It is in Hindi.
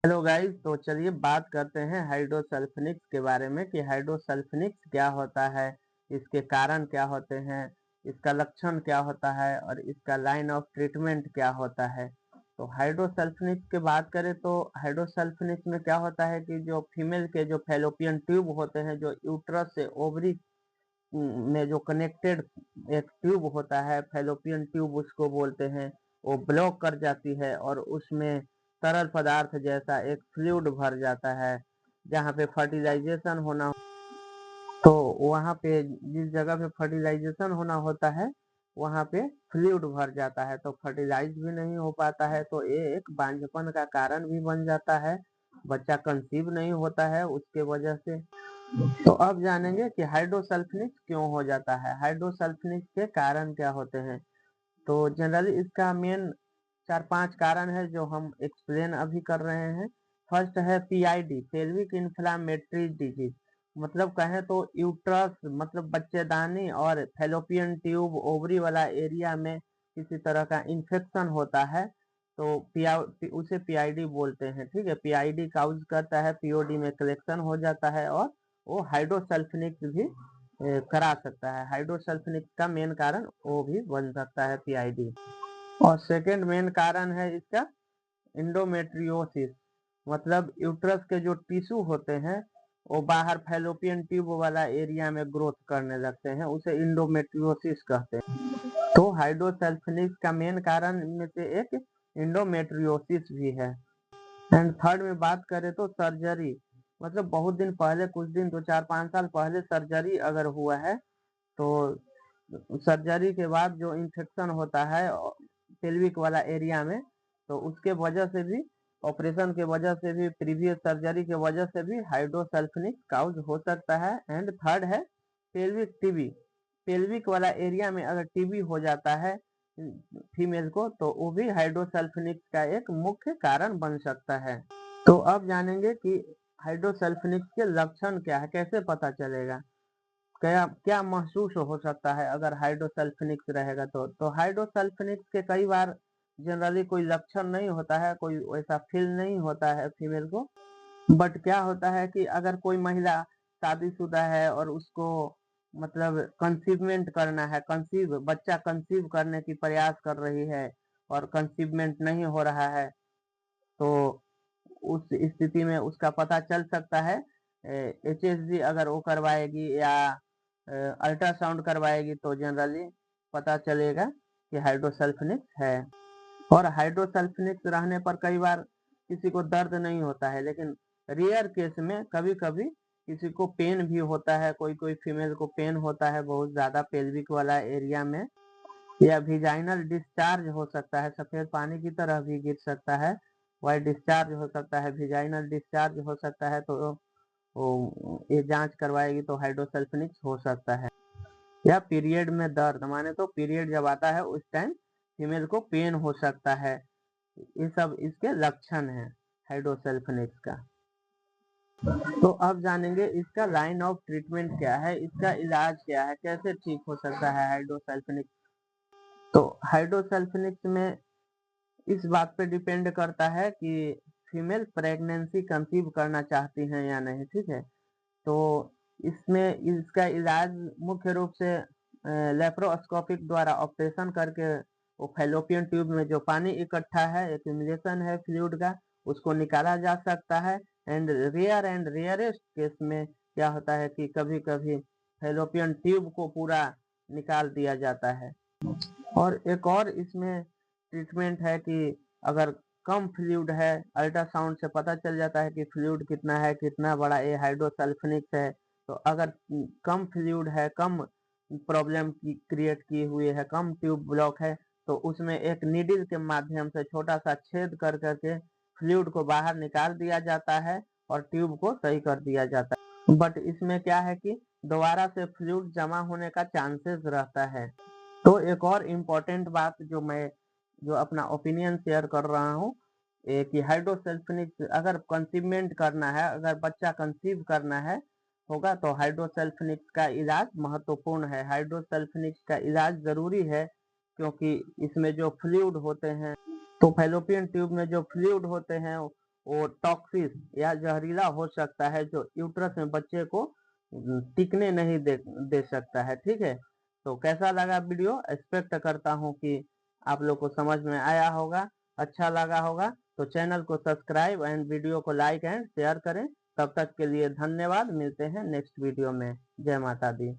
हेलो गाइस, तो चलिए बात करते हैं हाइड्रोसल्फोनिक्स के बारे में कि हाइड्रोसल्फोनिक्स क्या होता है, इसके कारण क्या होते हैं, इसका लक्षण क्या होता है और इसका लाइन ऑफ ट्रीटमेंट क्या होता है। तो हाइड्रोसल्फोनिक्स की बात करें तो हाइड्रोसल्फोनिक्स में क्या होता है कि जो फीमेल के जो फैलोपियन ट्यूब होते हैं, जो यूट्रस से ओवरी में जो कनेक्टेड एक ट्यूब होता है, फैलोपियन ट्यूब उसको बोलते हैं, वो ब्लॉक कर जाती है और उसमें तरल पदार्थ जैसा एक फ्लूइड भर जाता है। जहाँ पे फर्टिलाइजेशन होना, तो वहाँ पे जिस जगह पे फर्टिलाइजेशन होना होता है वहाँ पे फ्लूइड भर जाता है, तो फर्टिलाइज भी नहीं हो पाता है, तो ये एक बांझपन का कारण भी बन जाता है। बच्चा कंसीव नहीं होता है उसके वजह से। तो अब जानेंगे कि हाइड्रोसल्फोनिक्स क्यों हो जाता है, हाइड्रोसल्फोनिक्स के कारण क्या होते हैं। तो जनरली इसका मेन 4-5 कारण है जो हम एक्सप्लेन अभी कर रहे हैं। फर्स्ट है पीआईडी, पेल्विक इन्फ्लामेटरी डिजीज। मतलब कहें तो यूट्रस मतलब बच्चेदानी और फैलोपियन ट्यूब ओवरी वाला एरिया में किसी तरह का इन्फेक्शन होता है, तो उसे पीआईडी बोलते हैं। ठीक है, पीआईडी काउज करता है, पीओडी में कलेक्शन हो जाता है और वो हाइड्रोसल्फोनिक्स भी करा सकता है। हाइड्रोसल्फोनिक्स का मेन कारण वो भी बन सकता है पीआईडी। और सेकंड मेन कारण है इसका इंडोमेट्रियोसिस। मतलब यूट्रस के जो टिश्यू होते हैं वो बाहर फैलोपियन ट्यूब वाला एरिया में ग्रोथ करने लगते हैं, उसे इंडोमेट्रियोसिस कहते हैं। तो हाइड्रोसल्फोनिक्स का मेन कारण में से एक इंडोमेट्रियोसिस भी है। एंड थर्ड में बात करें तो सर्जरी, मतलब बहुत दिन पहले, कुछ दिन 2-4-5 साल पहले सर्जरी अगर हुआ है, तो सर्जरी के बाद जो इन्फेक्शन होता है पेल्विक वाला एरिया में, तो उसके वजह से भी, ऑपरेशन के वजह से भी, प्रीवियस सर्जरी के वजह से भी हाइड्रोसल्फोनिक काउज हो सकता है। एंड थर्ड है पेल्विक टीबी। पेल्विक वाला एरिया में अगर टीबी हो जाता है फीमेल को, तो वो भी हाइड्रोसल्फोनिक्स का एक मुख्य कारण बन सकता है। तो अब जानेंगे कि हाइड्रोसल्फोनिक्स के लक्षण क्या है, कैसे पता चलेगा, क्या क्या महसूस हो सकता है अगर हाइड्रोसल्फोनिक्स रहेगा। तो हाइड्रोसल्फोनिक्स के कई बार जनरली कोई लक्षण नहीं होता है, कोई वैसा फील नहीं होता है फीमेल को। बट क्या होता है कि अगर कोई महिला शादीशुदा है और उसको मतलब कंसीवमेंट करना है, कंसीव बच्चा कंसीव करने की प्रयास कर रही है और कंसीवमेंट नहीं हो रहा है, तो उस स्थिति में उसका पता चल सकता है। एचएसजी अगर वो करवाएगी या अल्ट्रासाउंड करवाएगी तो जनरली पता चलेगा कि हाइड्रोसल्फोनिक्स है। और हाइड्रोसल्फोनिक्स रहने पर कई बार किसी को दर्द नहीं होता है, लेकिन रेयर केस में कभी कभी किसी को पेन भी होता है। कोई कोई फीमेल को पेन होता है बहुत ज्यादा पेल्विक वाला एरिया में, या विजाइनल डिस्चार्ज हो सकता है, सफेद पानी की तरह भी गिर सकता है, वाइट डिस्चार्ज हो सकता है, विजाइनल डिस्चार्ज हो सकता है। तो ये जांच करवाएगी तो हाइड्रोसल्फोनिक्स हो सकता है। या पीरियड में दर्द, माने तो पीरियड जब आता है उस टाइम फीमेल को पेन हो सकता है। ये सब इसके लक्षण हैं हाइड्रोसल्फोनिक्स का। तो अब जानेंगे इसका लाइन ऑफ ट्रीटमेंट क्या है, इसका इलाज क्या है, कैसे ठीक हो सकता है हाइड्रोसल्फोनिक्स। तो हाइड्रोसल्फोनिक्स में इस बात पे डिपेंड करता है कि फीमेल प्रेगनेंसी कंसीव करना चाहती हैं या नहीं। ठीक है, तो इसमें इसका इलाज मुख्य रूप से लेप्रोस्कोपिक द्वारा ऑपरेशन करके वो फैलोपियन ट्यूब में जो पानी इकट्ठा है, एक्यूमुलेशन है फ्लूइड का, उसको निकाला जा सकता है। एंड रेयरेस्ट केस में क्या होता है कि कभी कभी फैलोपियन ट्यूब को पूरा निकाल दिया जाता है। और एक और इसमें ट्रीटमेंट है कि अगर कम फ्लूइड है, अल्ट्रासाउंड से पता चल जाता है कि फ्लूइड कितना है, कितना बड़ा ये हाइड्रोसल्फोनिक्स है। तो अगर कम फ्लूइड है, कम प्रॉब्लम की क्रिएट की हुई है, कम ट्यूब ब्लॉक है, तो उसमें एक नीडल के माध्यम से छोटा सा छेद कर करके फ्लूइड को बाहर निकाल दिया जाता है और ट्यूब को सही कर दिया जाता है। बट इसमें क्या है कि दोबारा से फ्लूइड जमा होने का चांसेस रहता है। तो एक और इम्पोर्टेंट बात जो अपना ओपिनियन शेयर कर रहा हूँ, कि हाइड्रोसल्फोनिक्स अगर कंसीवमेंट करना है, अगर बच्चा कंसीव करना है होगा, तो हाइड्रोसल्फोनिक्स का इलाज महत्वपूर्ण है। हाइड्रोसल्फोनिक्स का इलाज जरूरी है, क्योंकि इसमें जो फ्लूइड होते हैं, तो फैलोपियन ट्यूब में जो फ्लूइड होते हैं वो टॉक्सिस या जहरीला हो सकता है, जो यूट्रस में बच्चे को टिकने नहीं दे सकता है। ठीक है, तो कैसा लगा वीडियो? एक्सपेक्ट करता हूँ कि आप लोग को समझ में आया होगा, अच्छा लगा होगा। तो चैनल को सब्सक्राइब एंड वीडियो को लाइक एंड शेयर करें। तब तक के लिए धन्यवाद, मिलते हैं नेक्स्ट वीडियो में। जय माता दी।